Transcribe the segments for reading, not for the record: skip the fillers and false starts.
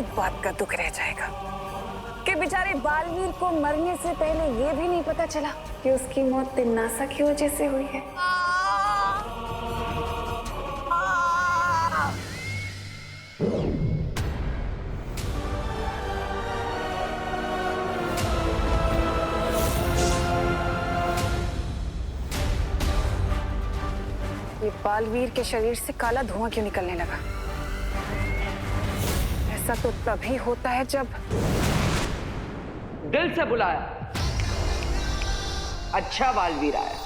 एक बात का दुख रह जाएगा कि बेचारे बालवीर को मरने से पहले ये भी नहीं पता चला कि उसकी मौत तिम्नासा की वजह से हुई है। ये बालवीर के शरीर से काला धुआं क्यों निकलने लगा? ऐसा तो तभी होता है जब दिल से बुलाया, अच्छा बालवीर आया।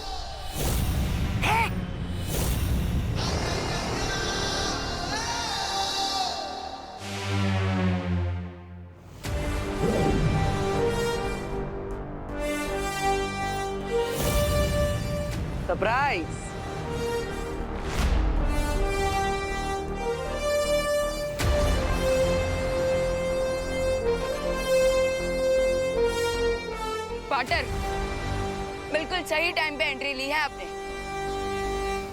सरप्राइज। पॉटर, बिल्कुल सही टाइम पे एंट्री ली है आपने।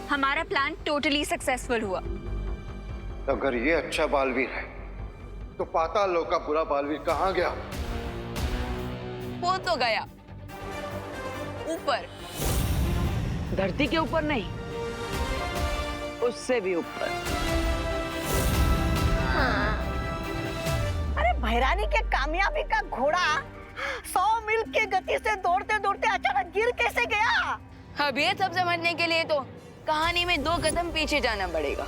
हमारा प्लान टोटली सक्सेसफुल हुआ। अगर ये अच्छा बालवीर है तो पाताल लोक का बुरा बालवीर कहाँ गया? वो तो गया ऊपर। धरती के ऊपर नहीं, उससे भी ऊपर। अरे भैरानी के कामयाबी का घोड़ा 100 मील की गति से दौड़ते दौड़ते अचानक गिर कैसे गया? अब ये सब समझने के लिए तो कहानी में 2 कदम पीछे जाना पड़ेगा।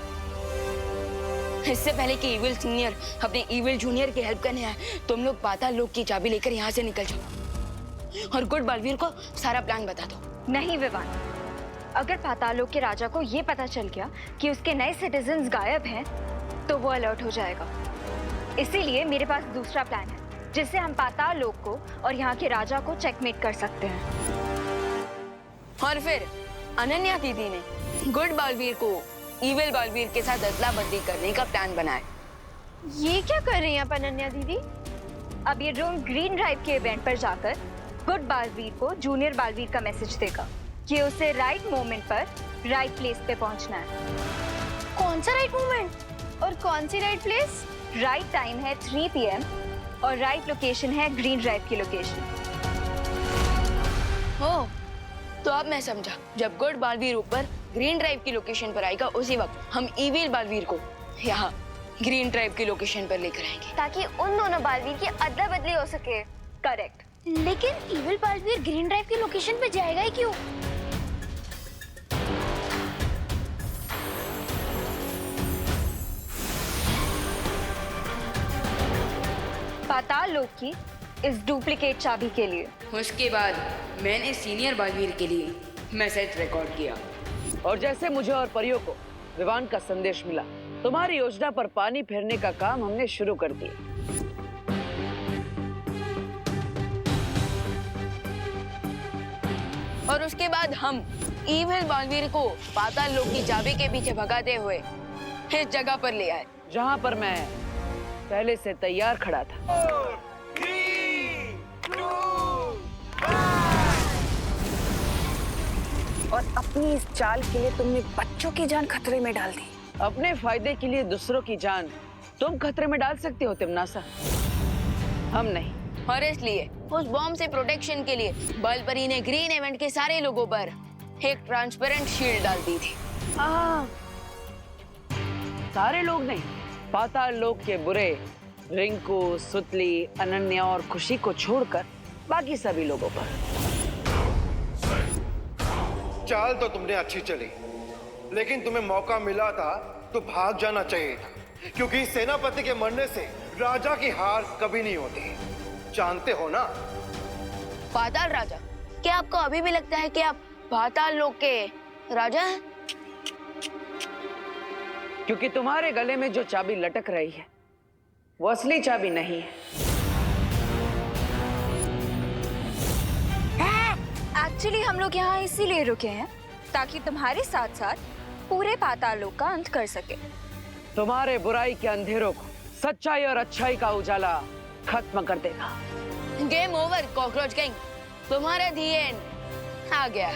इससे पहले कि इविल सीनियर अपने इविल जूनियर की हेल्प करने आए, तुम लोग पाताल लोक की चाबी लेकर यहाँ से निकल जाओ और गुड बालवीर को सारा प्लान बता दो। नहीं विवान, अगर पाताल लोक के राजा को ये पता चल गया कि उसके नए सिटीजन्स गायब हैं, तो वो अलर्ट हो जाएगा। इसीलिए मेरे पास दूसरा प्लान है जिससे हम पाताल लोक को और यहाँ के राजा को चेकमेट कर सकते हैं। और फिर अनन्या दीदी ने गुड बालवीर को इविल बालवीर के साथ अदला बदली करने का प्लान बनाया। ये क्या कर रही हैं आप अनन्या दीदी? अब ये ड्रोन ग्रीन ड्राइव के इवेंट पर जाकर गुड बालवीर को जूनियर बालवीर का मैसेज देगा कि उसे राइट मोमेंट पर राइट प्लेस पे पहुंचना है। कौन सा राइट मोमेंट और कौन सी राइट प्लेस? राइट टाइम है 3 PM और राइट लोकेशन है ग्रीन ड्राइव की लोकेशन। ओह, तो अब मैं समझा। जब गुड बालवीर ऊपर ग्रीन ड्राइव की लोकेशन पर आएगा, उसी वक्त हम इविल बालवीर को यहाँ ग्रीन ड्राइव की लोकेशन पर लेकर आएंगे, ताकि उन दोनों बालवीर की अदला बदली हो सके। करेक्ट। लेकिन इविल बालवीर ग्रीन ड्राइव की लोकेशन पे जाएगा ही क्यों? पाताल लोक की इस डुप्लीकेट चाबी के लिए। उसके बाद मैंने सीनियर बालवीर के लिए मैसेज रिकॉर्ड किया। और जैसे मुझे और परियों को विवान का संदेश मिला, तुम्हारी योजना पर पानी फेरने का काम हमने शुरू कर दिया। और उसके बाद हम इविल बालवीर को पाताल लोक की चाबी के पीछे भगाते हुए इस जगह पर ले आए जहां पर मैं पहले से तैयार खड़ा था। और अपनी इस चाल के लिए तुमने बच्चों की जान खतरे में डाल दी। अपने फायदे के लिए दूसरों की जान तुम खतरे में डाल सकते हो तिम्नासा, हम नहीं। और इसलिए उस बॉम्ब से प्रोटेक्शन के लिए बलपरी ने ग्रीन इवेंट के सारे लोगों पर एक ट्रांसपेरेंट शील्ड डाल दी थी। सारे लोग नहीं, पाताल लोक के बुरे रिंकू, सुतली, अनन्या और खुशी को छोड़कर बाकी सभी लोगों पर। चाल तो तुमने अच्छी चली, लेकिन तुम्हें मौका मिला था तो भाग जाना चाहिए था, क्योंकि सेनापति के मरने से राजा की हार कभी नहीं होती, जानते हो ना? पाताल राजा, क्या आपको अभी भी लगता है कि आप पाताल लोक के राजा हैं? क्योंकि तुम्हारे गले में जो चाबी लटक रही है वो असली चाबी नहीं है। एक्चुअली हम लोग यहाँ इसीलिए रुके हैं ताकि तुम्हारे साथ साथ पूरे पाताल लोक का अंत कर सके। तुम्हारे बुराई के अंधेरों को सच्चाई और अच्छाई का उजाला खत्म कर देगा। गेम ओवर कॉकरोच गैंग, तुम्हारा दी एंड आ गया।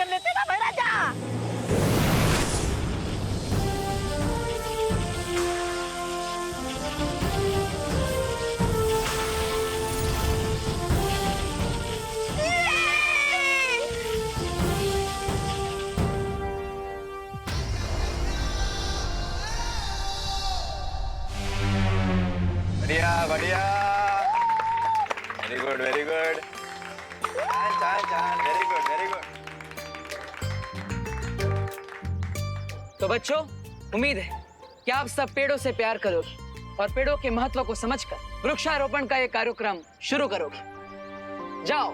कर लेते ना भाई राजा। बढ़िया बढ़िया, वेरी गुड वेरी गुड, चाल चाल, वेरी गुड वेरी गुड। तो बच्चों, उम्मीद है कि आप सब पेड़ों से प्यार करोगे और पेड़ों के महत्व को समझकर वृक्षारोपण का ये कार्यक्रम शुरू करोगे। जाओ,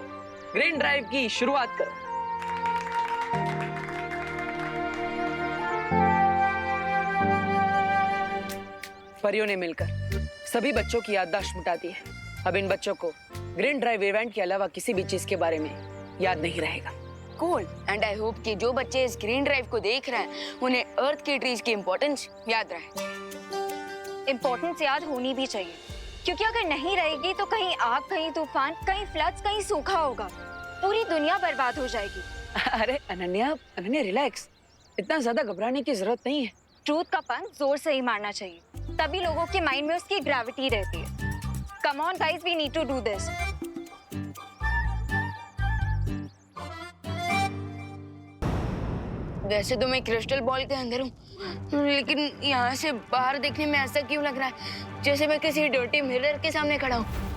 ग्रीन ड्राइव की शुरुआत करो। परियों ने मिलकर सभी बच्चों की याददाश्त मिटा दी है। अब इन बच्चों को ग्रीन ड्राइव इवेंट के अलावा किसी भी चीज के बारे में याद नहीं रहेगा। कूल, एंड आई होप कि जो बच्चे इस ग्रीन ड्राइव को देख रहे हैं उन्हें अर्थ के ट्रीज की इम्पोर्टेंस याद रहे। इम्पोर्टेंस याद होनी भी चाहिए, क्योंकि अगर नहीं रहेगी तो कहीं आग, कहीं तूफान, कहीं फ्लड्स, कहीं सूखा होगा, पूरी दुनिया बर्बाद हो जाएगी। अरे अनन्या, रिलैक्स, इतना ज्यादा घबराने की जरूरत नहीं है। ट्रूथ का पंख जोर से ही मारना चाहिए, तभी लोगों के माइंड में उसकी ग्रेविटी रहती है। Come on guys, we need to do this. वैसे तो मैं क्रिस्टल बॉल के अंदर हूँ, लेकिन यहाँ से बाहर देखने में ऐसा क्यों लग रहा है जैसे मैं किसी डर्टी मिरर के सामने खड़ा हूँ।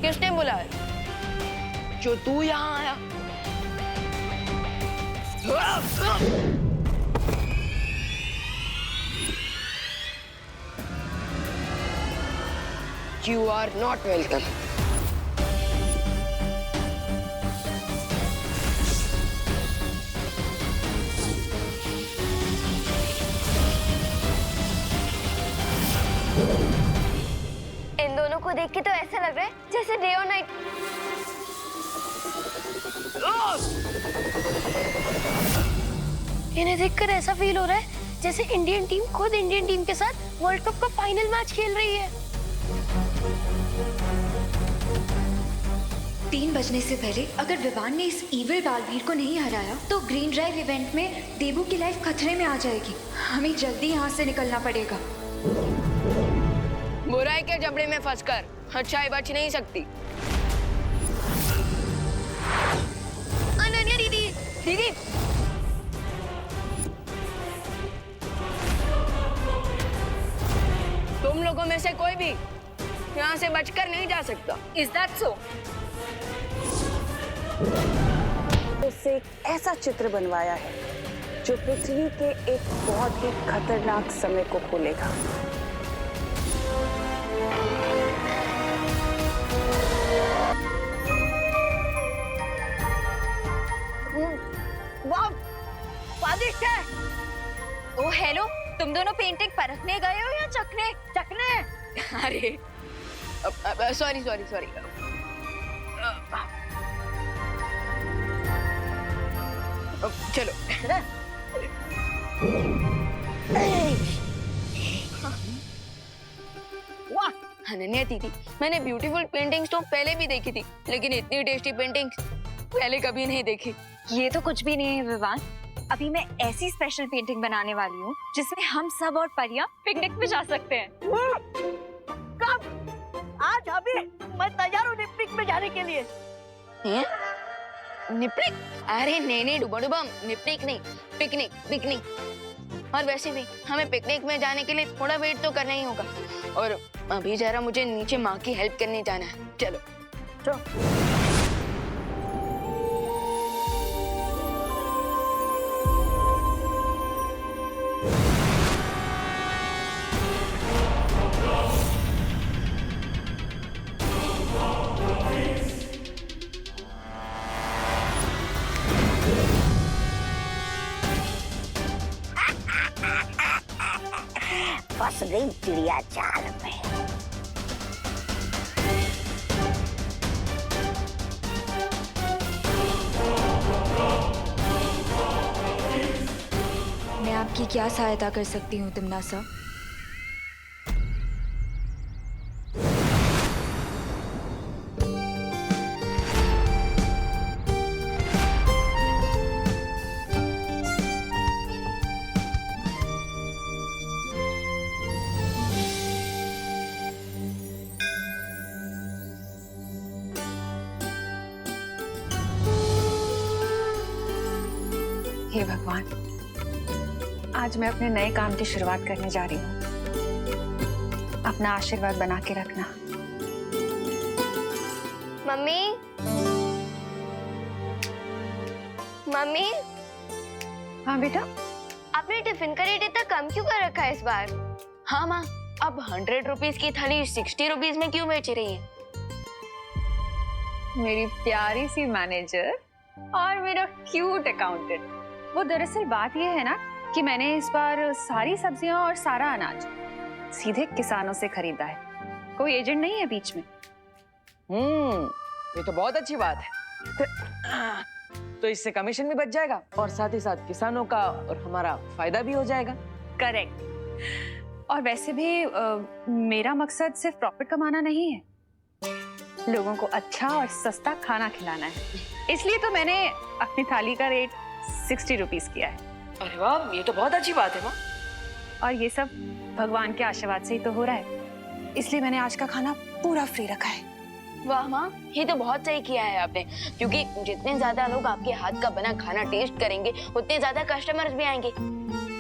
किसने बुलाया? जो तू यहाँ आया? You are not welcome. इन दोनों को देख के तो ऐसा लग रहा है जैसे डे और नाइट। इन्हें देखकर ऐसा फील हो रहा है जैसे इंडियन टीम खुद इंडियन टीम के साथ वर्ल्ड कप का फाइनल मैच खेल रही है। 3 बजने से पहले अगर विवान ने इस इविल बालवीर को नहीं हराया तो ग्रीन ड्राइव इवेंट में देबू की लाइफ खतरे में आ जाएगी। हमें जल्दी यहाँ से निकलना पड़ेगा। बुराई के जबड़े में फंसकर अच्छाई बच नहीं सकती। अनन्या दीदी, दीदी, तुम लोगों में से कोई भी यहाँ से बचकर नहीं जा सकता। Is that so? उससे एक ऐसा चित्र बनवाया है जो पृथ्वी के एक बहुत ही खतरनाक समय को खोलेगा। वाह, स्वादिष्ट है। ओ हेलो, तुम दोनों पेंटिंग परखने गए हो या चखने? चखने। अरे सॉरी सॉरी सॉरी। चलो। वाह, अनन्या दीदी, मैंने ब्यूटीफुल पेंटिंग्स तो पहले भी देखी थी, लेकिन इतनी टेस्टी पेंटिंग्स पहले कभी नहीं देखी। ये तो कुछ भी नहीं है विवान। अभी मैं ऐसी स्पेशल पेंटिंग बनाने वाली हूँ जिसमें हम सब और परियां पिकनिक पे जा सकते हैं। कब? आज अभी मैं तैयार हूँ पिकनिक में जाने के लिए। निपनिक? अरे नहीं नहीं डुबा डुबा, निपनिक नहीं, पिकनिक पिकनिक। और वैसे भी हमें पिकनिक में जाने के लिए थोड़ा वेट तो करना ही होगा। और अभी जरा मुझे नीचे माँ की हेल्प करने जाना है। चलो चलो। फंस गई चिड़िया जाल में। मैं आपकी क्या सहायता कर सकती हूँ तिमनासा? हे भगवान, आज मैं अपने नए काम की शुरुआत करने जा रही हूँ। अपना आशीर्वाद बना के रखना। मम्मी, मम्मी, हाँ बेटा। आपने टिफिन का रेट इतना कम क्यों कर रखा है इस बार? हाँ माँ, अब 100 रुपीज की थाली 60 रुपीज में क्यों बेच रही है? मेरी प्यारी सी मैनेजर और मेरा क्यूट अकाउंटेंट। वो दरअसल बात ये है ना कि मैंने इस बार सारी सब्जियां और सारा अनाज सीधे किसानों से खरीदा है। कोई एजेंट नहीं है बीच में। ये तो बहुत अच्छी बात है। तो इससे कमीशन भी बच जाएगा और साथ ही साथ किसानों का और हमारा फायदा भी हो जाएगा। करेक्ट। और वैसे भी मेरा मकसद सिर्फ प्रॉफिट कमाना नहीं है, लोगों को अच्छा और सस्ता खाना खिलाना है। इसलिए तो मैंने अपनी थाली का रेट 60 रुपीज किया है। अरे वाह, ये तो बहुत अच्छी बात है माँ। और ये सब भगवान के आशीर्वाद से ही तो हो रहा है, इसलिए मैंने आज का खाना पूरा फ्री रखा है। वाह माँ, ये तो बहुत सही किया है आपने, क्योंकि जितने ज्यादा लोग आपके हाथ का बना खाना टेस्ट करेंगे उतने ज्यादा कस्टमर्स भी आएंगे।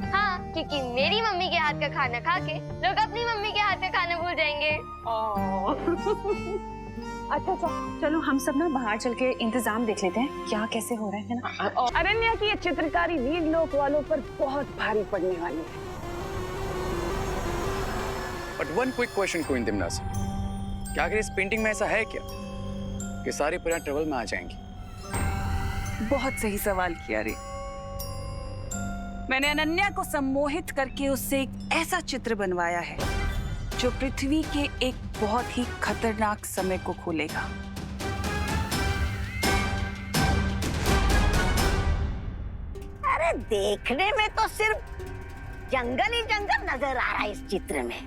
हाँ, क्योंकि मेरी मम्मी के हाथ का खाना खा के लोग अपनी मम्मी के हाथ का खाना भूल जाएंगे। अच्छा चलो हम सब ना बाहर चल के इंतजाम देख लेते हैं क्या कैसे हो रहा है ना। अरण्या की ये चित्रकारी वीर लोक वालों पर बहुत भारी पड़ने वाली है। But one quick question queen तिमनासा, क्या अगर इस पेंटिंग में ऐसा है क्या कि सारी परियां ट्रेवल में आ जाएंगी? बहुत सही सवाल किया रे। मैंने अनन्या को सम्मोहित करके उससे एक ऐसा चित्र बनवाया है जो पृथ्वी के एक बहुत ही खतरनाक समय को खोलेगा। अरे देखने में तो सिर्फ जंगल ही जंगल नजर आ रहा है इस चित्र में।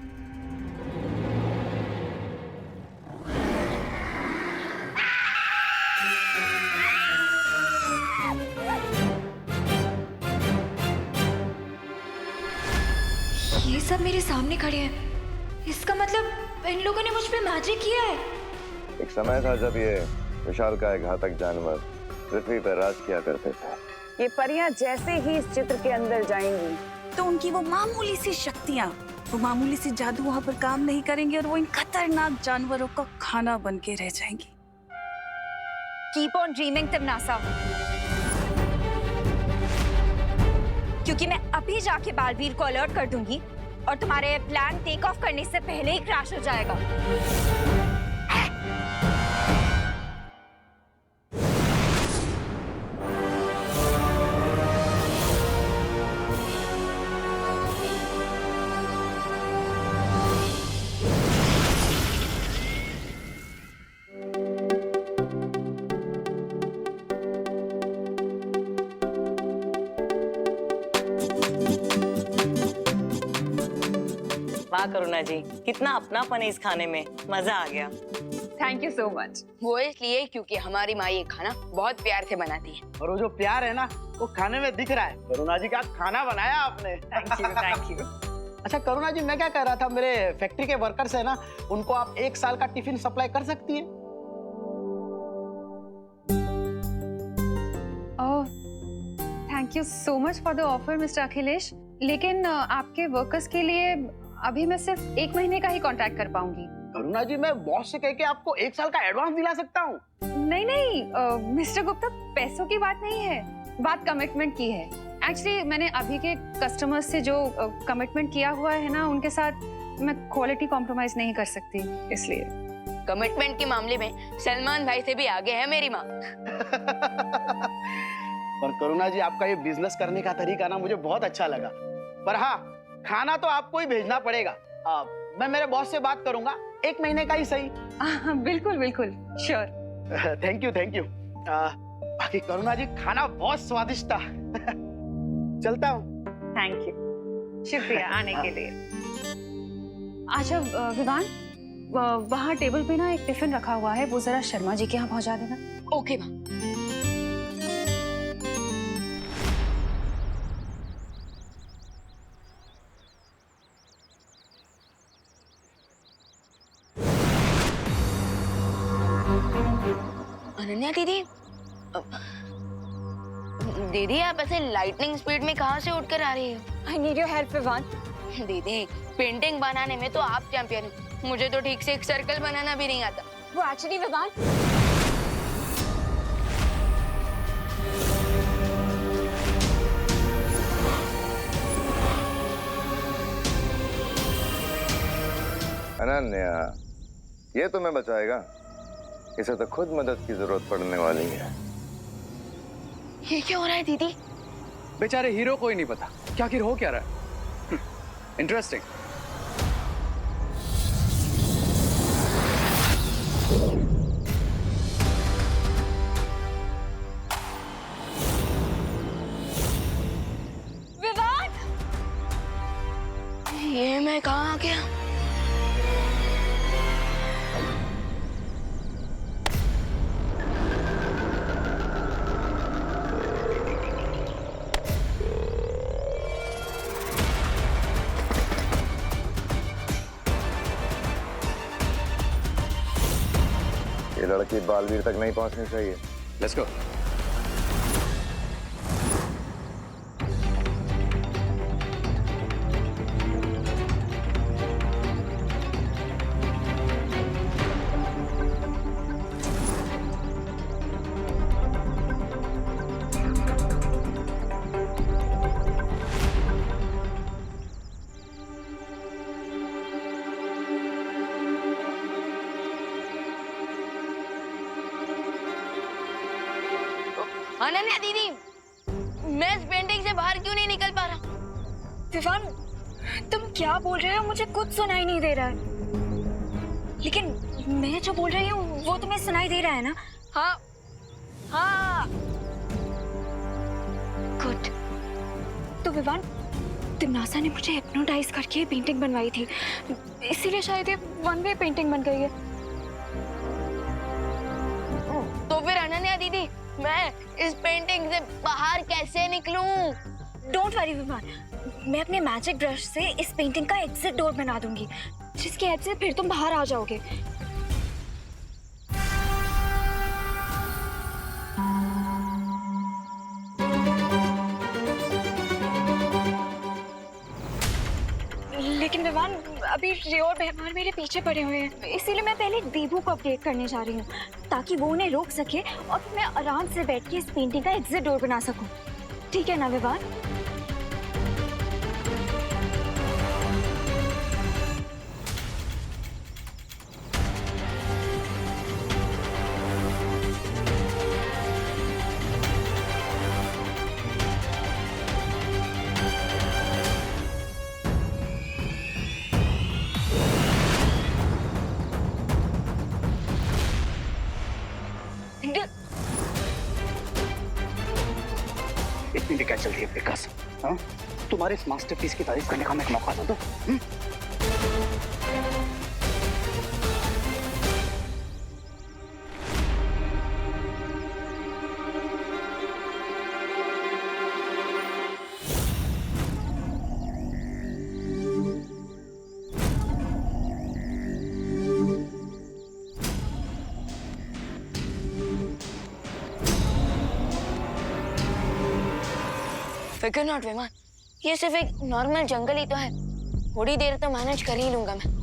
ये सब मेरे सामने खड़े हैं, इसका मतलब इन लोगों ने मुझ पे मैजिक किया है। एक समय था जब ये विशालकाय घातक जानवर पृथ्वी पर राज किया करते थे। ये परियां जैसे ही इस चित्र के अंदर जाएंगी तो उनकी वो मामूली सी शक्तियां, वो मामूली सी जादू वहां पर काम नहीं करेंगे और वो इन खतरनाक जानवरों का खाना बन के रह जाएंगी। कीप ऑन ड्रीमिंग तिमनासा, क्योंकि मैं अभी जाके बालवीर को अलर्ट कर दूंगी और तुम्हारे प्लान टेक ऑफ करने से पहले ही क्रैश हो जाएगा। वाह करुणा जी, कितना अपनापन है इस खाने में, मजा आ गया। Thank you so much. वो इसलिए क्योंकि हमारी माँ ये खाना बहुत प्यार से बनाती है। और वो जो प्यार है ना वो खाने में दिख रहा है। करुणा जी का खाना बनाया आपने। Thank you. अच्छा करुणा जी, मैं क्या कह रहा था, मेरे फैक्ट्री के वर्कर्स है ना, उनको आप 1 साल का टिफिन सप्लाई कर सकती हैं। Thank you so much for the offer mister Akhilesh, लेकिन आपके वर्कर्स के लिए अभी मैं सिर्फ 1 महीने का ही कॉन्ट्रैक्ट कर पाऊंगी। करुणा जी, मैं बॉस से कह के आपको 1 साल का एडवांस दिला सकता हूँ। नहीं मिस्टर गुप्ता, पैसों की बात नहीं है, बात कमिटमेंट की है। एक्चुअली मैंने अभी के कस्टमर्स से जो कमिटमेंट किया हुआ है ना, उनके साथ मैं क्वालिटी कॉम्प्रोमाइज नहीं कर सकती, इसलिए। कमिटमेंट के मामले में सलमान भाई से भी आगे है मेरी माँ। पर करुणा जी, आपका ये बिजनेस करने का तरीका ना मुझे बहुत अच्छा लगा। पर हाँ, खाना तो आपको ही भेजना पड़ेगा। मैं मेरे बॉस से बात करूंगा, 1 महीने का ही सही। बिल्कुल बिल्कुल, sure. Thank you thank you. बाकी करुणा जी, खाना बहुत स्वादिष्ट था। चलता हूँ। थैंक यू, शुक्रिया आने के लिए। अच्छा विवान, वहाँ टेबल पे ना एक टिफिन रखा हुआ है, वो जरा शर्मा जी के यहाँ पहुँचा देना। ओके माँ। अनन्या दीदी, दीदी आप ऐसे लाइटनिंग स्पीड में कहाँ से उठकर आ रही हो? I need your help Vivaan. दीदी पेंटिंग बनाने में तो आप चैंपियन हो, मुझे तो ठीक से एक सर्कल बनाना भी नहीं आता। वो एक्चुअली विवान, अनन्या, ये तुम्हें बचाएगा? इसे तो खुद मदद की जरूरत पड़ने वाली है। ये क्या हो रहा है दीदी? बेचारे हीरो को ही नहीं पता क्या आखिर हो क्या रहा है। इंटरेस्टिंग। विवान, ये मैं कहाँ आ गया? ये लड़की बालवीर तक नहीं पहुंचनी चाहिए। Let's go. अनन्या दीदी, मैं इस पेंटिंग से बाहर क्यों नहीं निकल पा रहा? विवान, तुम क्या बोल रहे हो? मुझे कुछ सुनाई नहीं दे रहा है। लेकिन मैं जो बोल रही हूँ वो तुम्हें सुनाई दे रहा है ना? हाँ हाँ। गुड। तो विवान, तिमनासा ने मुझे हिप्नोटाइज करके पेंटिंग बनवाई थी, इसीलिए शायद ये वन वे पेंटिंग बन गई है। तो फिर अनन्या दीदी, मैं इस पेंटिंग से बाहर कैसे निकलूं? डोंट वरी विवान, मैं अपने मैजिक ब्रश से इस पेंटिंग का एग्जिट डोर बना दूंगी, जिसकी हेल्प से फिर तुम बाहर आ जाओगे। लेकिन विवान, अभी रियो और मेहमान मेरे पीछे पड़े हुए हैं, इसीलिए मैं पहले देबू को अपडेट करने जा रही हूँ, ताकि वो उन्हें रोक सके और फिर मैं आराम से बैठ के इस पेंटिंग का एग्जिट डोर बना सकूं। ठीक है ना विवान? इतनी भी क्या चलती है विकास? हाँ, तुम्हारे इस मास्टरपीस की तारीफ करने का मैं एक मौका दो। फिकर नॉट विमान, ये सिर्फ एक नॉर्मल जंगल ही तो है, थोड़ी देर तो मैनेज कर ही लूंगा मैं।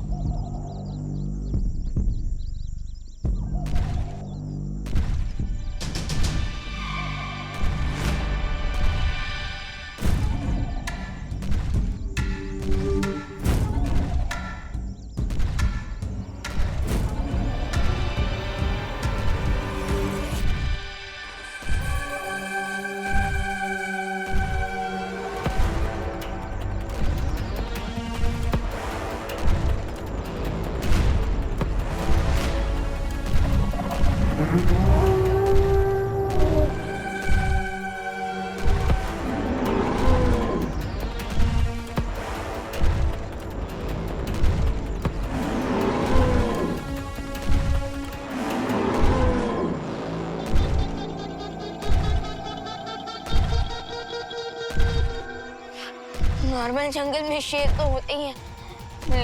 नॉर्मल जंगल में शेर तो होते ही हैं,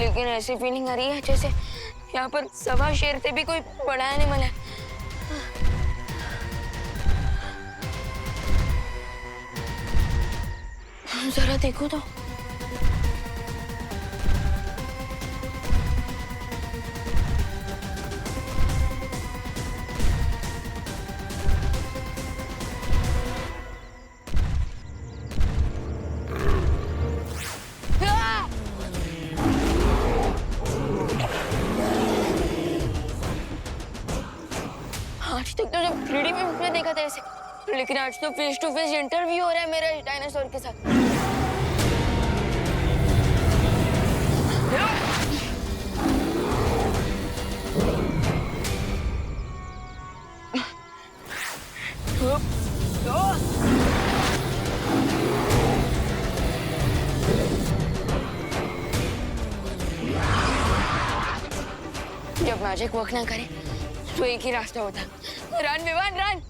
लेकिन ऐसी फीलिंग आ रही है जैसे यहाँ पर सवा शेर से भी कोई बड़ा एनिमल है। जरा देखो तो। आज तक तो जब 3D में देखा था ऐसे, लेकिन आज तो फेस टू फेस इंटरव्यू हो रहा है मेरा डायनासोर के साथ। जब मैजिक वर्क ना करे तो एक ही रास्ता होता, रन विवान रन।